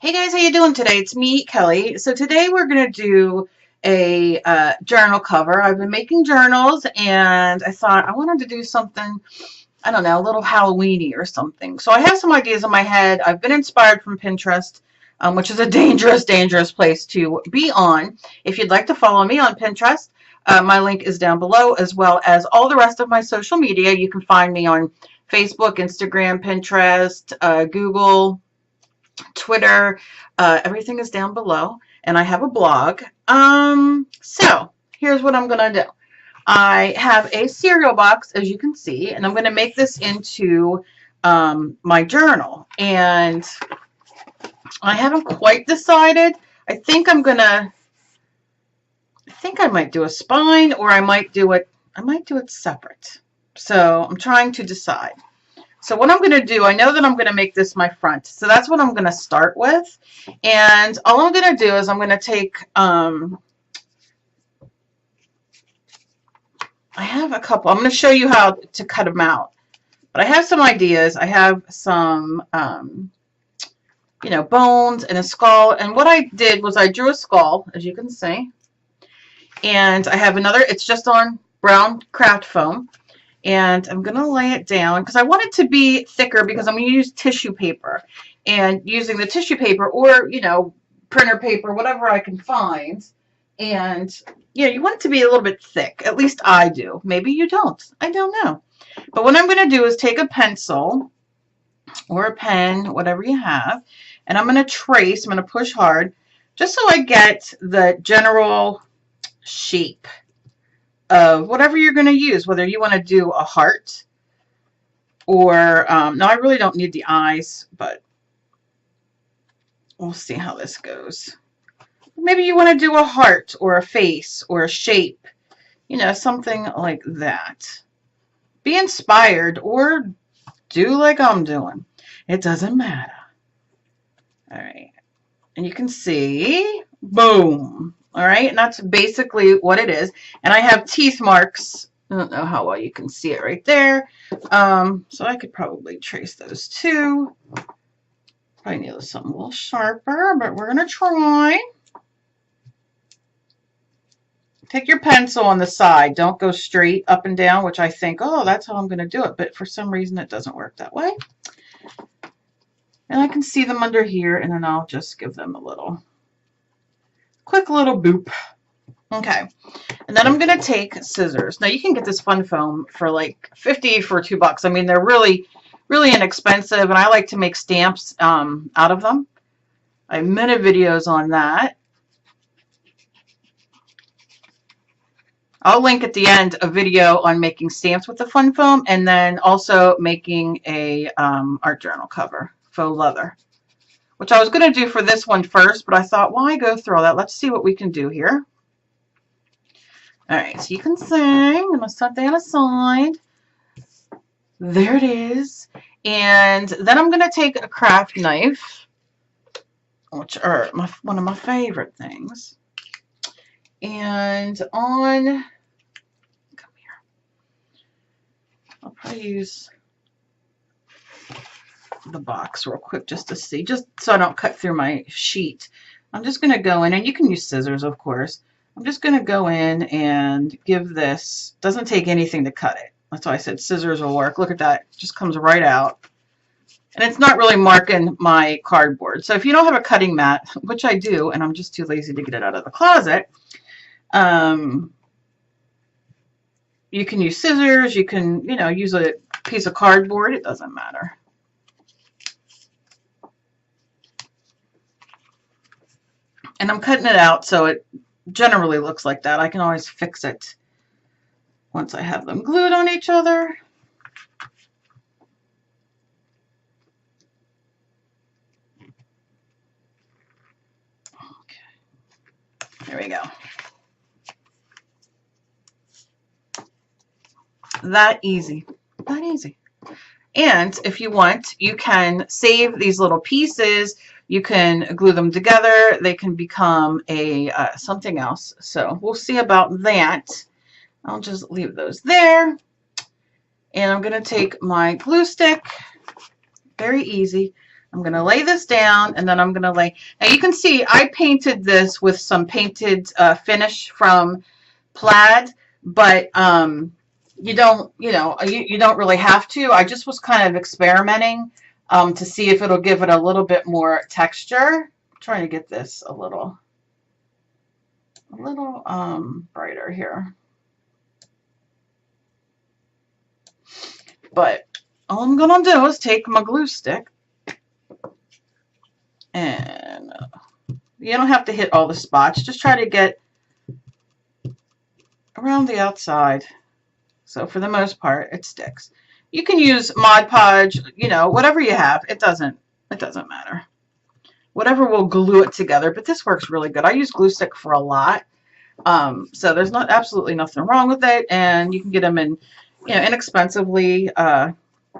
Hey guys, how you doing today? It's me, Kelly. So today we're going to do a journal cover. I've been making journals and I thought I wanted to do something, I don't know, a little Halloween-y or something. So I have some ideas in my head. I've been inspired from Pinterest, which is a dangerous, dangerous place to be on. If you'd like to follow me on Pinterest, my link is down below, as well as all the rest of my social media. You can find me on Facebook, Instagram, Pinterest, Google, Twitter, everything is down below, and I have a blog. So here's what I'm gonna do. I have a cereal box, as you can see, and I'm gonna make this into my journal, and I haven't quite decided. I think I might do a spine, or I might do it separate. So I'm trying to decide. So what I'm going to do, I know that I'm going to make this my front. So that's what I'm going to start with. And all I'm going to do is I'm going to take, I have a couple. I'm going to show you how to cut them out. But I have some ideas. I have some, you know, bones and a skull. And what I did was I drew a skull, as you can see. And I have another, it's just on brown craft foam. And I'm going to lay it down because I want it to be thicker because I'm going to use tissue paper. And using the tissue paper or, you know, printer paper, whatever I can find. And, yeah, you want it to be a little bit thick. At least I do. Maybe you don't. I don't know. But what I'm going to do is take a pencil or a pen, whatever you have. And I'm going to trace. I'm going to push hard just so I get the general shape of whatever you're going to use, whether you want to do a heart or, no, I really don't need the eyes, but we'll see how this goes. Maybe you want to do a heart or a face or a shape, you know, something like that. Be inspired or do like I'm doing. It doesn't matter. All right. And you can see, boom. All right, and that's basically what it is. And I have teeth marks. I don't know how well you can see it right there. So I could probably trace those too. Probably need something a little sharper, but we're going to try. Take your pencil on the side. Don't go straight up and down, which I think, oh, that's how I'm going to do it. But for some reason, it doesn't work that way. And I can see them under here, and then I'll just give them a little quick little boop. Okay, and then I'm going to take scissors. Now you can get this fun foam for like 50 for $2. I mean, they're really, really inexpensive, and I like to make stamps out of them. I have many videos on that. I'll link at the end a video on making stamps with the fun foam, and then also making a art journal cover, faux leather, which I was going to do for this one first, but I thought, why go through all that? Let's see what we can do here. All right, so you can see, I'm going to set that aside. There it is. And then I'm going to take a craft knife, which are one of my favorite things. And on, come here, I'll probably use the box real quick just to see, just so I don't cut through my sheet. I'm just going to go in, and you can use scissors, of course. I'm just going to go in and give this, doesn't take anything to cut it. That's why I said scissors will work. Look at that. It just comes right out. And it's not really marking my cardboard. So if you don't have a cutting mat, which I do, and I'm just too lazy to get it out of the closet, you can use scissors. You can, you know, use a piece of cardboard. It doesn't matter. And I'm cutting it out so it generally looks like that. I can always fix it once I have them glued on each other. Okay. There we go. That easy. That easy. And if you want, you can save these little pieces. You can glue them together. They can become a something else. So we'll see about that. I'll just leave those there. And I'm going to take my glue stick. Very easy. I'm going to lay this down, and then I'm going to lay. Now you can see I painted this with some painted finish from Plaid, but you don't, you don't really have to. I just was kind of experimenting to see if it'll give it a little bit more texture. I'm trying to get this a little brighter here. But all I'm going to do is take my glue stick, and you don't have to hit all the spots. Just try to get around the outside. So for the most part, it sticks. You can use Mod Podge, whatever you have. It doesn't matter. Whatever will glue it together, but this works really good. I use glue stick for a lot. So there's absolutely nothing wrong with it, and you can get them in, inexpensively at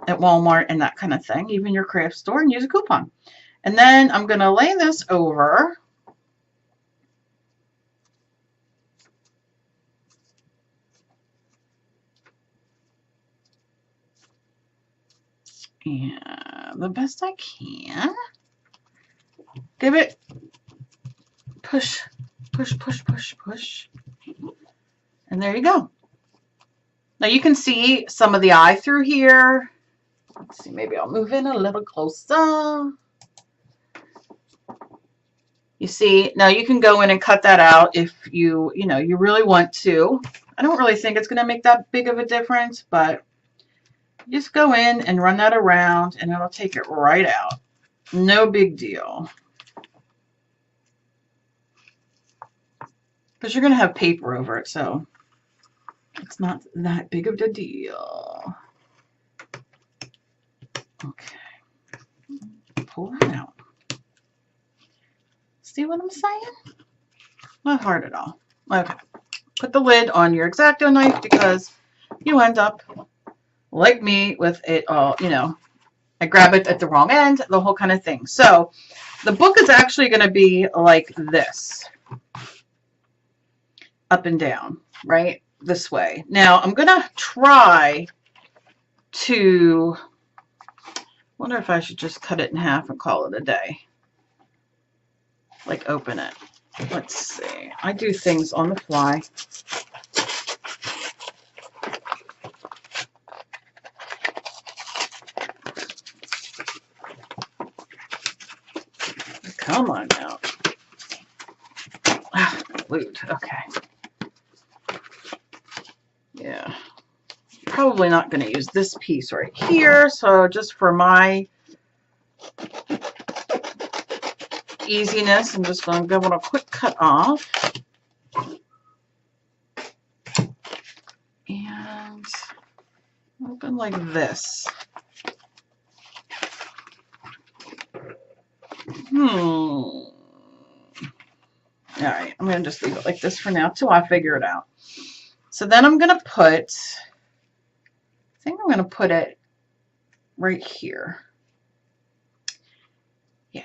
Walmart and that kind of thing, even your craft store, and use a coupon. And then I'm going to lay this over. And the best I can. Give it push, push, push, push, push. And there you go. Now you can see some of the eye through here. Let's see, maybe I'll move in a little closer. You see, now you can go in and cut that out if you really want to. I don't really think it's going to make that big of a difference, but just go in and run that around and it'll take it right out. No big deal. Because you're going to have paper over it, so it's not that big of a deal. Okay. Pull that out. See what I'm saying? Not hard at all. Okay. Put the lid on your X-Acto knife because you end up, like me, with it all, I grab it at the wrong end, the whole kind of thing. So the book is actually going to be like this. Up and down, right? This way. Now I'm going to try to, wonder if I should just cut it in half and call it a day. Like open it. Let's see. I do things on the fly. Come on now. Ah, glued. Okay. Yeah. Probably not going to use this piece right here. So just for my easiness, I'm just going to give it a quick cut off. And open like this. All right, I'm going to just leave it like this for now till I figure it out. So then I'm going to put, I think I'm going to put it right here. Yeah,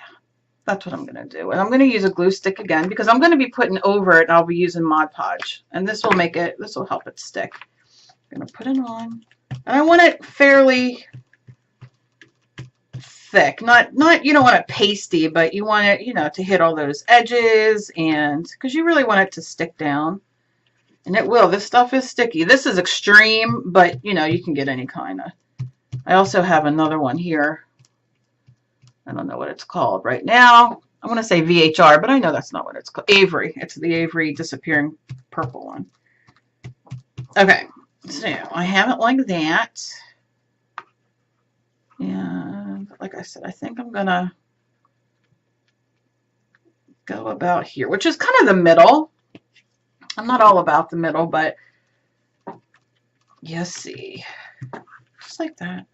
that's what I'm going to do. And I'm going to use a glue stick again because I'm going to be putting over it and I'll be using Mod Podge. And this will make it, this will help it stick. I'm going to put it on. And I want it fairly thick. Not you don't want it pasty, but you want it, to hit all those edges, and because you really want it to stick down. And it will. This stuff is sticky. This is extreme, but you can get any kind of. I also have another one here. I don't know what it's called right now. I want to say VHR, but I know that's not what it's called. Avery. It's the Avery disappearing purple one. Okay, so I have it like that. And like I said, I think I'm gonna go about here, which is kind of the middle. I'm not all about the middle, but you see, just like that.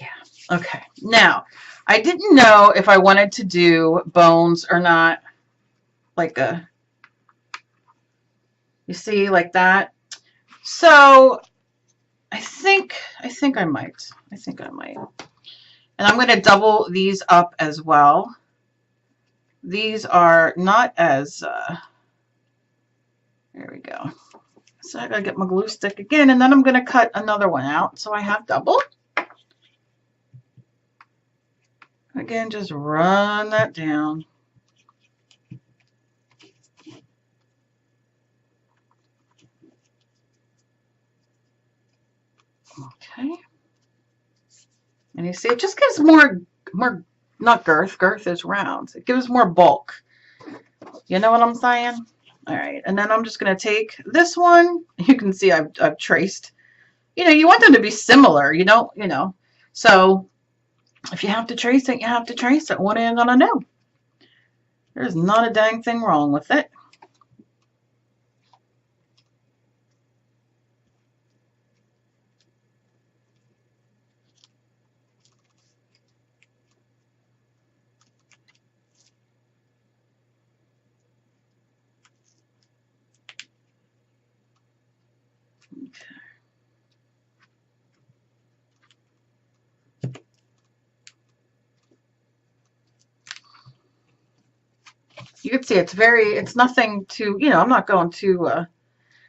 Yeah. Okay. Now, I didn't know if I wanted to do bones or not, like a, you see, like that. So I think I might. I think I might. And I'm going to double these up as well. These are not as, there we go. So I got to get my glue stick again, and then I'm going to cut another one out so I have double. Again, just run that down. Okay. And you see, it just gives more, not girth. Girth is round. It gives more bulk. You know what I'm saying? All right. And then I'm just going to take this one. You can see I've traced. You know, you want them to be similar. You know. So if you have to trace it, you have to trace it. What are you going to do? There's not a dang thing wrong with it. You can see it's nothing too, you know, I'm not going too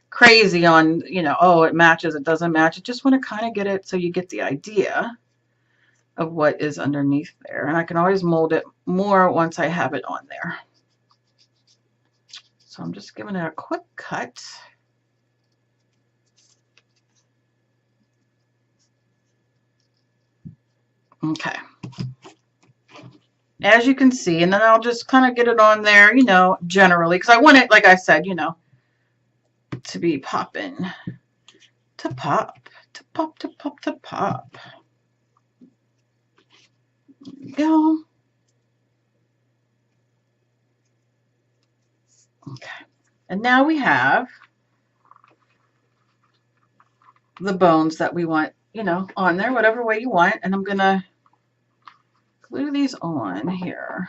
crazy on, you know, oh, it matches, it doesn't match. I just want to kind of get it so you get the idea of what is underneath there. And I can always mold it more once I have it on there. So I'm just giving it a quick cut. Okay. As you can see, and then I'll just kind of get it on there, you know, generally, because I want it, like I said, you know, to be popping, to pop, to pop, to pop, to pop. There we go. Okay. And now we have the bones that we want, you know, on there, whatever way you want. And I'm going to glue these on here.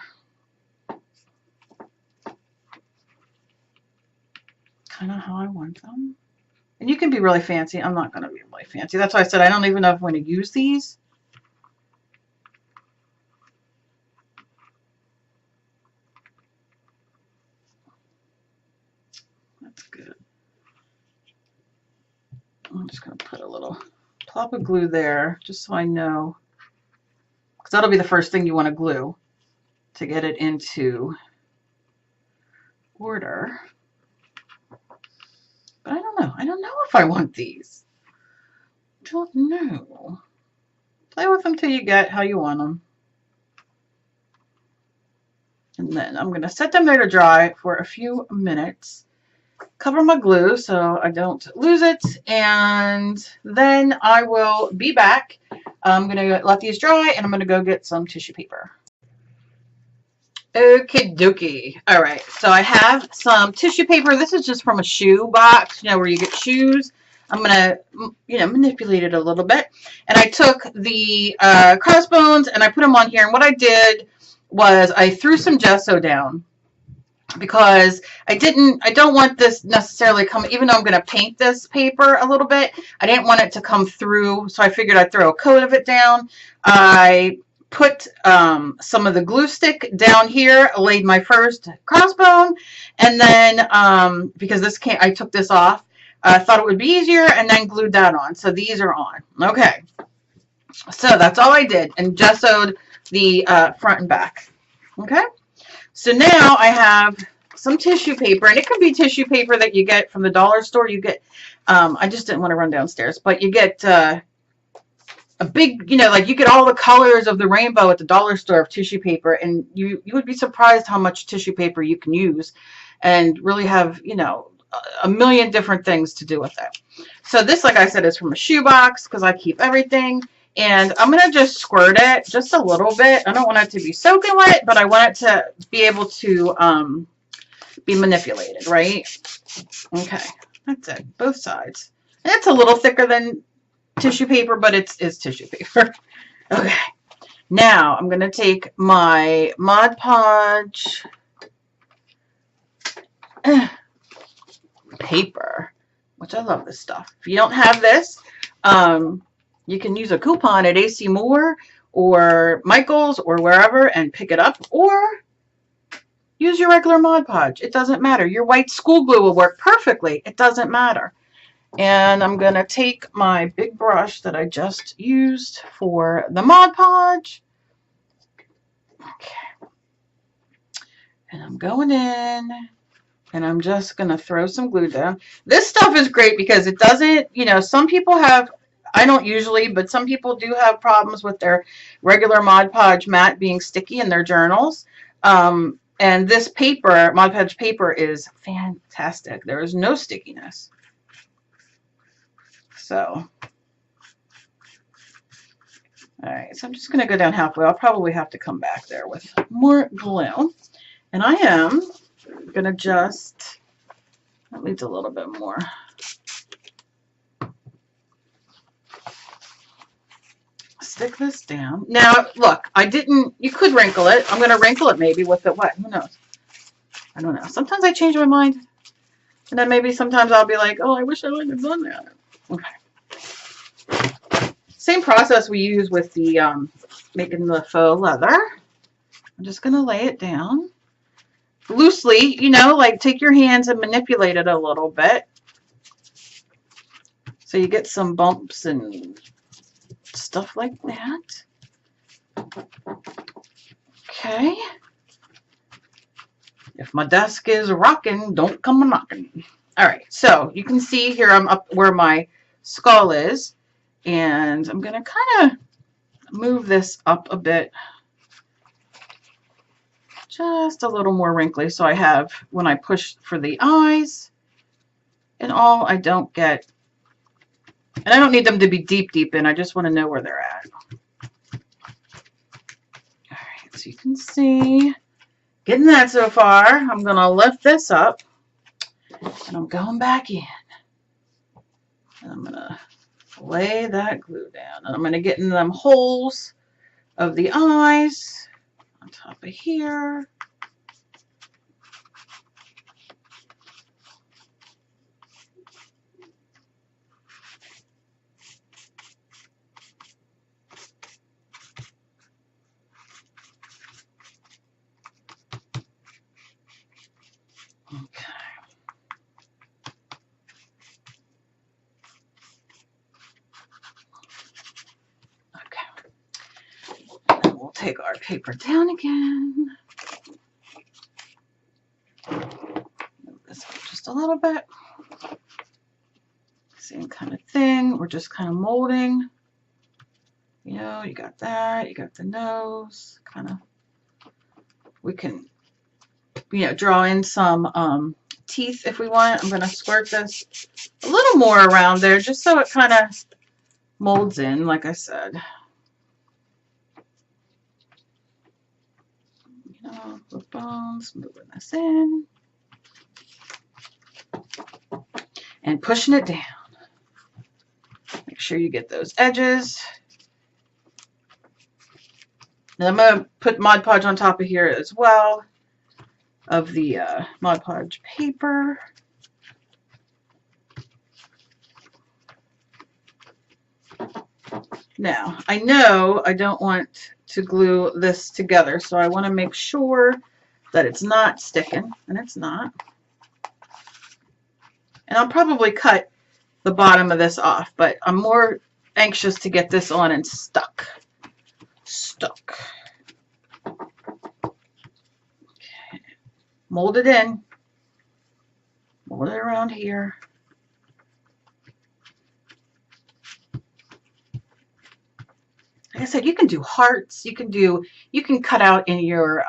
Kind of how I want them. And you can be really fancy. I'm not going to be really fancy. That's why I said I don't even know if I'm going to use these. That's good. I'm just going to put a little plop of glue there just so I know. Because that'll be the first thing you want to glue to get it into order. But I don't know. I don't know if I want these. I don't know. Play with them till you get how you want them. And then I'm going to set them there to dry for a few minutes. Cover my glue so I don't lose it. And then I will be back. I'm going to let these dry and I'm going to go get some tissue paper. Okie dokie. All right, so I have some tissue paper. This is just from a shoe box, you know, where you get shoes. I'm going to, you know, manipulate it a little bit. And I took the crossbones and I put them on here. And what I did was I threw some gesso down because I don't want this necessarily come, even though I'm going to paint this paper a little bit, I didn't want it to come through. So I figured I'd throw a coat of it down. I put some of the glue stick down here, laid my first crossbone, and then because this can't, I took this off, I thought it would be easier, and then glued that on. So these are on. Okay, so that's all I did, and gessoed the front and back. Okay, so now I have some tissue paper, and it could be tissue paper that you get from the dollar store. You get, I just didn't want to run downstairs, but you get a big, you know, like you get all the colors of the rainbow at the dollar store of tissue paper, and you would be surprised how much tissue paper you can use and really have, you know, a million different things to do with it. So this, like I said, is from a shoebox because I keep everything. And I'm going to just squirt it just a little bit. I don't want it to be soaking wet, but I want it to be able to be manipulated, right? Okay, that's it, both sides. And it's a little thicker than tissue paper, but it's tissue paper. Okay, now I'm going to take my Mod Podge paper, which I love this stuff. If you don't have this, you can use a coupon at AC Moore or Michael's or wherever and pick it up, or use your regular Mod Podge. It doesn't matter. Your white school glue will work perfectly. It doesn't matter. And I'm going to take my big brush that I just used for the Mod Podge. Okay. And I'm going in and I'm just going to throw some glue down. This stuff is great because it doesn't, you know, some people have, I don't usually, but some people do have problems with their regular Mod Podge mat being sticky in their journals. And this paper, Mod Podge paper, is fantastic. There is no stickiness. So, all right, so I'm just going to go down halfway. I'll probably have to come back there with more glue. And I am going to just, that needs a little bit more. Stick this down. Now, look, I didn't, you could wrinkle it. I'm going to wrinkle it maybe with the what? Who knows? I don't know. Sometimes I change my mind. And then maybe sometimes I'll be like, oh, I wish I wouldn't have done that. Okay. Same process we use with the making the faux leather. I'm just going to lay it down. Loosely, you know, like take your hands and manipulate it a little bit. So you get some bumps and stuff like that. Okay. If my desk is rocking, don't come a-knocking. All right, so you can see here I'm up where my skull is, and I'm going to kind of move this up a bit. Just a little more wrinkly, so I have, when I push for the eyes and all, I don't get, and I don't need them to be deep, deep in. I just want to know where they're at. All right, so you can see, getting that so far. I'm going to lift this up, and I'm going back in. And I'm going to lay that glue down. And I'm going to get in them holes of the eyes on top of here. Okay. And then we'll take our paper down again. Move this up just a little bit. Same kind of thing. We're just kind of molding. You know, you got that. You got the nose. Kind of. We can, you know, draw in some teeth if we want. I'm going to squirt this a little more around there just so it kind of molds in, like I said. You know, the bones, moving this in. And pushing it down. Make sure you get those edges. Now I'm going to put Mod Podge on top of here as well of the Mod Podge paper. Now, I know I don't want to glue this together, so I want to make sure that it's not sticking, and it's not. And I'll probably cut the bottom of this off, but I'm more anxious to get this on and stuck. Okay. Mold it in. Mold it around here. Like I said, you can do hearts. You can cut out in your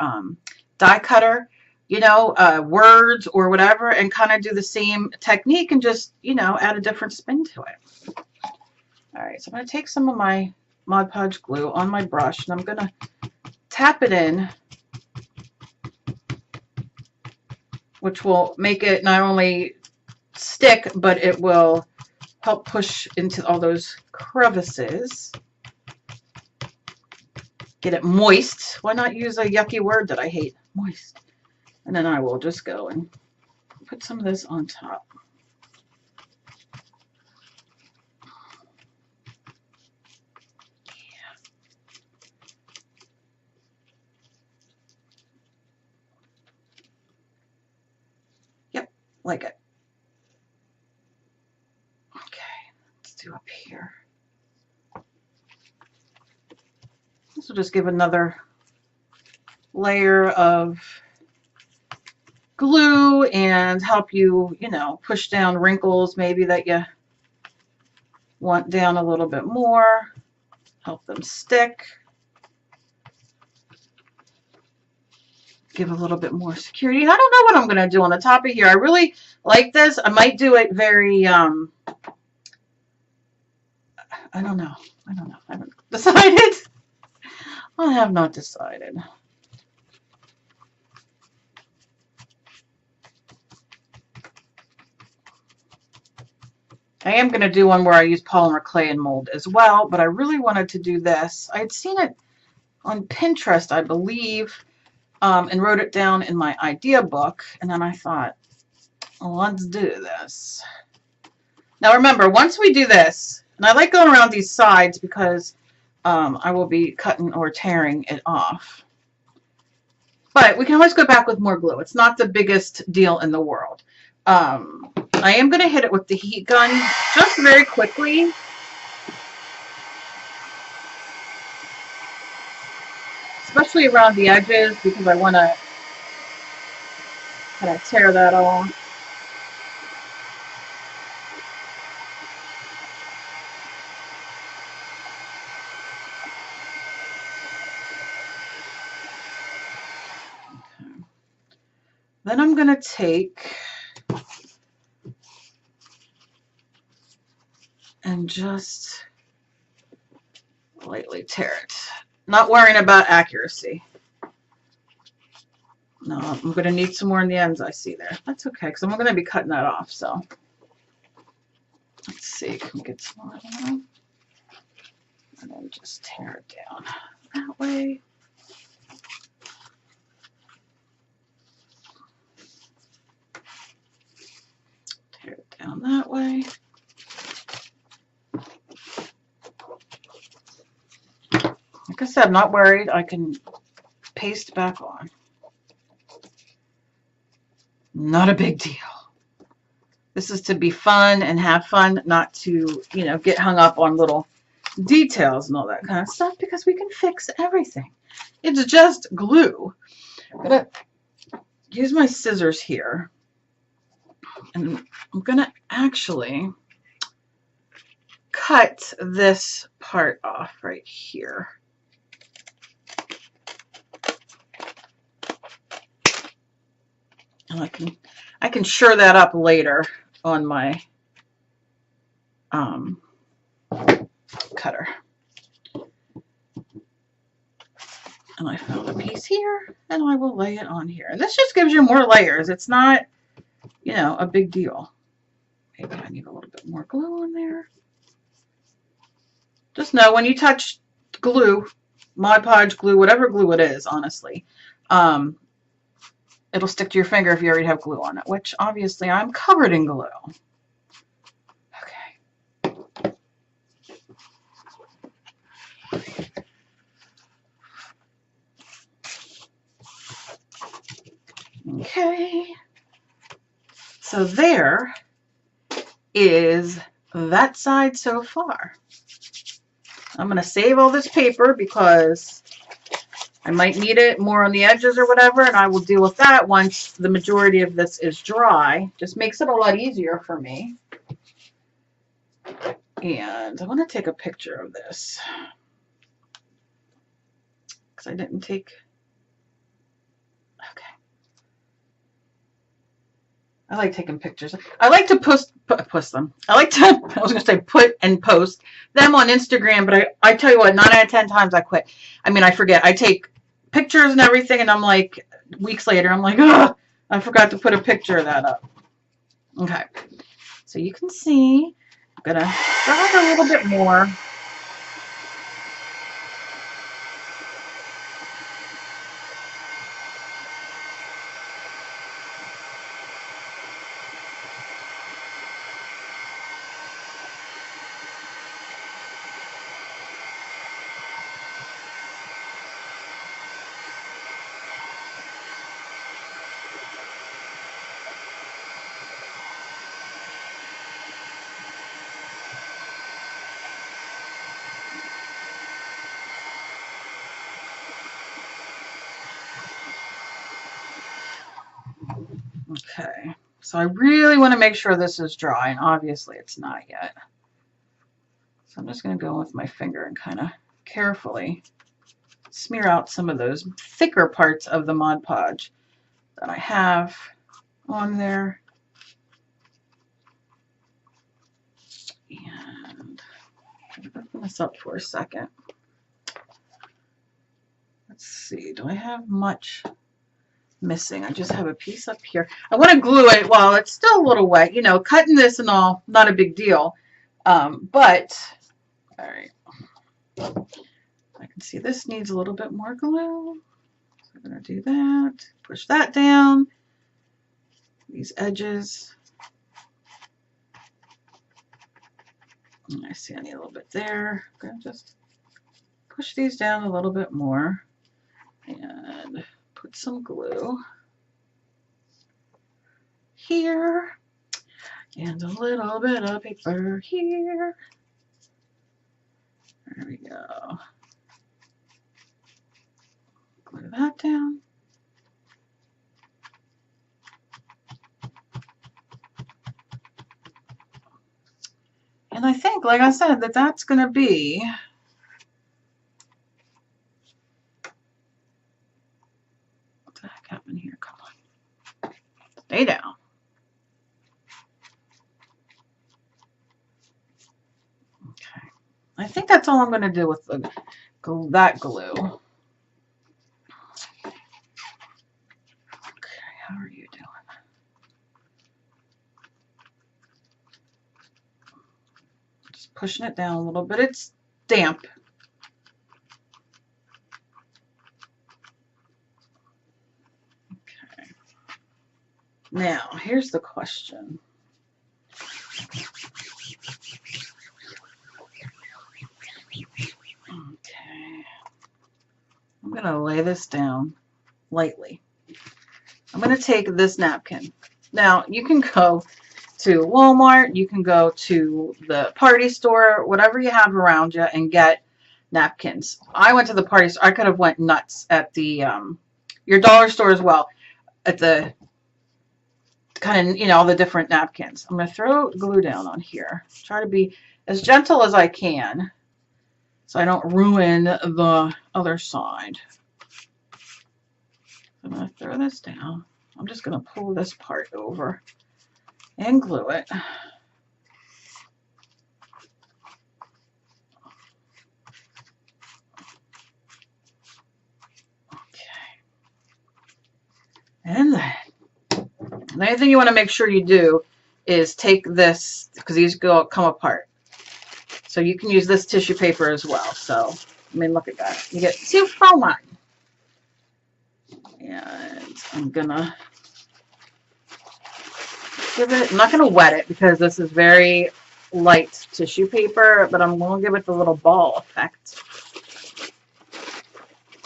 die cutter, you know, words or whatever, and kind of do the same technique and just, you know, add a different spin to it. All right, so I'm going to take some of my Mod Podge glue on my brush, and I'm going to tap it in, which will make it not only stick, but it will help push into all those crevices. Get it moist. Why not use a yucky word that I hate? Moist. And then I will just go and put some of this on top. Yep, like it. Okay, let's do up here. This will just give another layer of glue and help you, you know, push down wrinkles maybe that you want down a little bit more, help them stick, give a little bit more security. And I don't know what I'm going to do on the top of here. I really like this. I might do it very, I don't know. I haven't decided. I have not decided. I am going to do one where I use polymer clay and mold as well, but I really wanted to do this. I had seen it on Pinterest, I believe, and wrote it down in my idea book, and then I thought, well, let's do this. Now remember, once we do this, and I like going around these sides because I will be cutting or tearing it off. But we can always go back with more glue. It's not the biggest deal in the world. I am going to hit it with the heat gun just very quickly. Especially around the edges because I want to kind of tear that off. Okay. Then I'm going to take and just lightly tear it. Not worrying about accuracy. No, I'm going to need some more in the ends I see there. That's okay because I'm going to be cutting that off. So let's see, can we get some more of that? And then just tear it down that way. Tear it down that way. Like I said, I'm not worried. I can paste back on. Not a big deal. This is to be fun and have fun, not to, you know, get hung up on little details and all that kind of stuff because we can fix everything. It's just glue. I'm going to use my scissors here and I'm going to actually cut this part off right here. And I can sure that up later on my cutter. And I found a piece here and I will lay it on here. And this just gives you more layers. It's not, you know, a big deal. Maybe I need a little bit more glue on there. Just know when you touch glue, Mod Podge glue, whatever glue it is, honestly, it'll stick to your finger if you already have glue on it, which obviously I'm covered in glue. Okay. Okay. So there is that side so far. I'm going to save all this paper because I might need it more on the edges or whatever, and I will deal with that once the majority of this is dry. Just makes it a lot easier for me. And I want to take a picture of this because I didn't take... Okay. I like taking pictures. I like to post them. I like to, I was going to say put and post them on Instagram, but I tell you what, 9 out of 10 times I quit. I mean, I forget. I take pictures and everything, and I'm like, weeks later, I'm like, oh, I forgot to put a picture of that up. Okay. So you can see, I'm going to dry it a little bit more. Okay, so I really want to make sure this is dry, and obviously it's not yet. So I'm just going to go with my finger and kind of carefully smear out some of those thicker parts of the Mod Podge that I have on there. And open this up for a second. Let's see, do I have much missing? I just have a piece up here. I want to glue it while it's still a little wet. You know, cutting this and all, not a big deal. But, all right. I can see this needs a little bit more glue. So I'm going to do that. Push that down. These edges. And I see I need a little bit there. I'm going to just push these down a little bit more and put some glue here and a little bit of paper here. There we go. Glue that down. And I think, like I said, that that's going to be what the heck happened here? Come on. Stay down. Okay. I think that's all I'm going to do with the that glue. Okay, how are you doing? Just pushing it down a little bit. It's damp. Okay. Now, here's the question. Okay. I'm going to lay this down lightly. I'm going to take this napkin. Now, you can go to Walmart, you can go to the party store, whatever you have around you, and get napkins. I went to the party store. I could have went nuts at the your dollar store as well, at the kind of, you know, all the different napkins. I'm going to throw glue down on here. Try to be as gentle as I can so I don't ruin the other side. I'm going to throw this down. I'm just going to pull this part over and glue it. Okay. And then the only thing you want to make sure you do is take this, because these come apart. So you can use this tissue paper as well. So, I mean, look at that. You get 2 for 1. And I'm gonna give it, I'm not gonna wet it because this is very light tissue paper, but I'm gonna give it the little ball effect.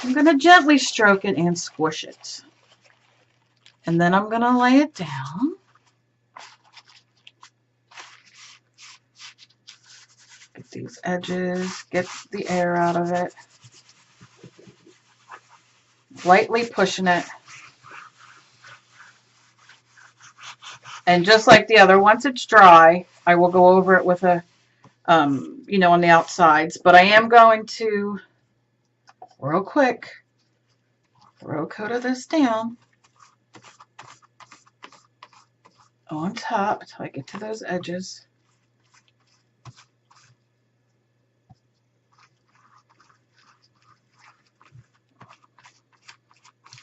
I'm gonna gently stroke it and squish it. And then I'm gonna lay it down. Get these edges, get the air out of it. Lightly pushing it. And just like the other, once it's dry, I will go over it with a, you know, on the outsides. But I am going to, real quick, throw a coat of this down on top until I get to those edges.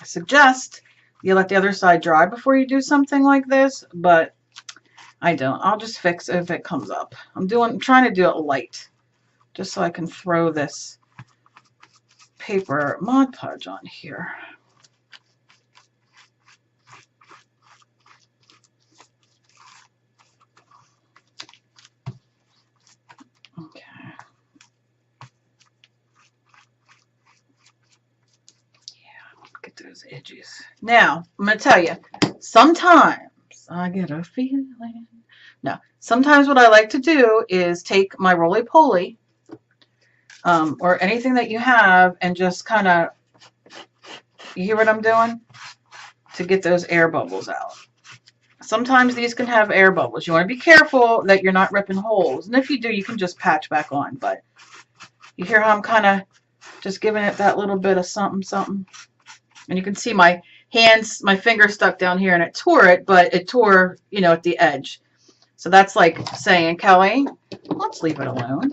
I suggest you let the other side dry before you do something like this, but I don't. I'll just fix it if it comes up. I'm trying to do it light, just so I can throw this paper Mod Podge on here. Okay. Get those edges. Now, I'm going to tell you, sometimes I get a feeling. No, sometimes what I like to do is take my roly-poly or anything that you have and just kind of, you hear what I'm doing? To get those air bubbles out. Sometimes these can have air bubbles. You want to be careful that you're not ripping holes. And if you do, you can just patch back on. But you hear how I'm kind of just giving it that little bit of something, something. And you can see my hands, my finger stuck down here and it tore it, but it tore, you know, at the edge. So that's like saying, Kelly, let's leave it alone.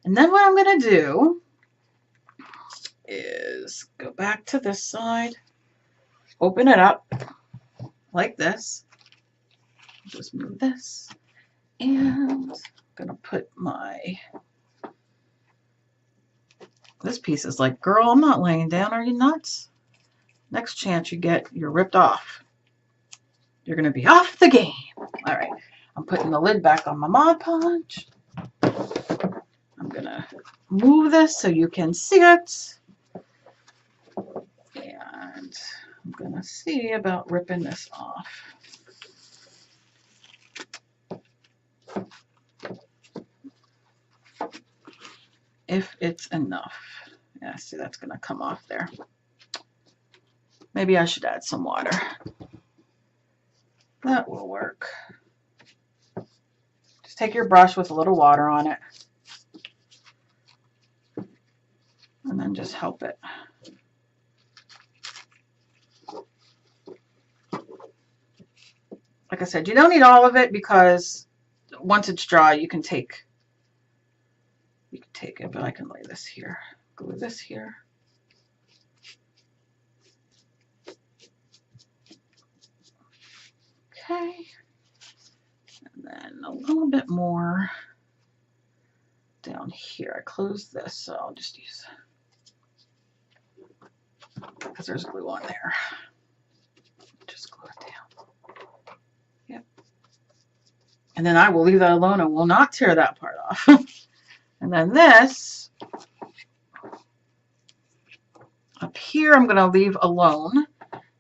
And then what I'm going to do is go back to this side, open it up like this. Just move this, and I'm going to put my, this piece is like, girl, I'm not laying down. Are you nuts? Next chance you get, you're ripped off. You're going to be off the game. All right. I'm putting the lid back on my Mod Podge. I'm going to move this so you can see it. And I'm going to see about ripping this off. If it's enough. Yeah, see, that's going to come off there. Maybe I should add some water. That will work. Just take your brush with a little water on it. And then just help it. Like I said, you don't need all of it because once it's dry, you can take it, but I can lay this here, glue this here. Okay, and then a little bit more down here. I closed this, so I'll just use, because there's glue on there. Just glue it down. Yep. And then I will leave that alone and will not tear that part off. And then this up here, I'm going to leave alone.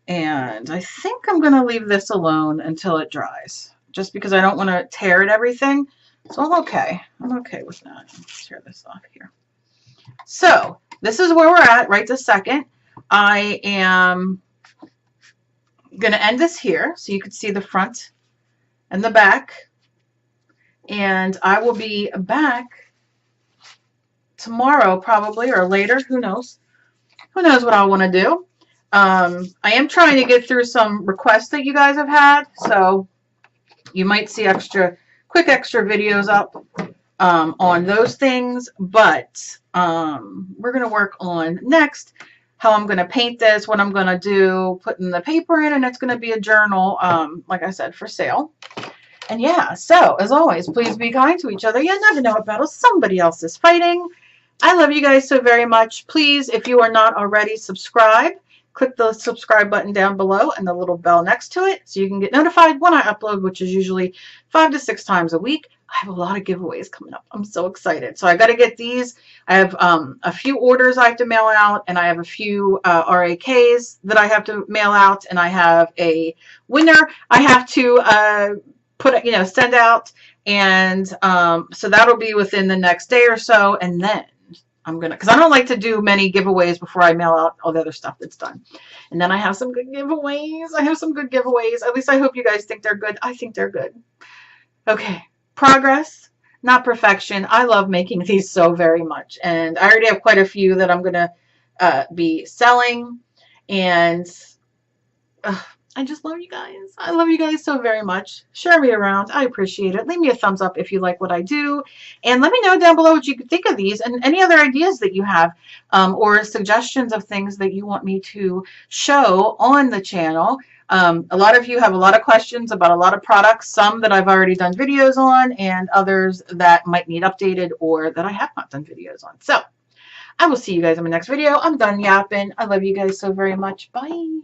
And I think I'm going to leave this alone until it dries, just because I don't want to tear at everything. So I'm okay. I'm okay with that. Let's tear this off here. So this is where we're at right this second. I am going to end this here so you can see the front and the back. And I will be back tomorrow probably, or later, who knows what I want to do. I am trying to get through some requests that you guys have had, so you might see quick extra videos up on those things, but we're going to work on next how I'm going to paint this, what I'm going to do, putting the paper in, and it's going to be a journal, like I said, for sale. And yeah, so as always, please be kind to each other. You never know what battle somebody else is fighting. I love you guys so very much. Please, if you are not already, subscribe. Click the subscribe button down below and the little bell next to it so you can get notified when I upload, which is usually 5 to 6 times a week. I have a lot of giveaways coming up. I'm so excited. So I got to get these. I have a few orders I have to mail out, and I have a few RAKs that I have to mail out, and I have a winner I have to send out. And so that'll be within the next day or so, and then I'm going to, because I don't like to do many giveaways before I mail out all the other stuff that's done. And then I have some good giveaways. At least I hope you guys think they're good. I think they're good. Okay. Progress, not perfection. I love making these so very much. And I already have quite a few that I'm going to be selling. And I just love you guys. I love you guys so very much. Share me around. I appreciate it. Leave me a thumbs up if you like what I do. And let me know down below what you think of these and any other ideas that you have or suggestions of things that you want me to show on the channel. A lot of you have a lot of questions about a lot of products, some that I've already done videos on and others that might need updated or that I have not done videos on. So I will see you guys in my next video. I'm done yapping. I love you guys so very much. Bye.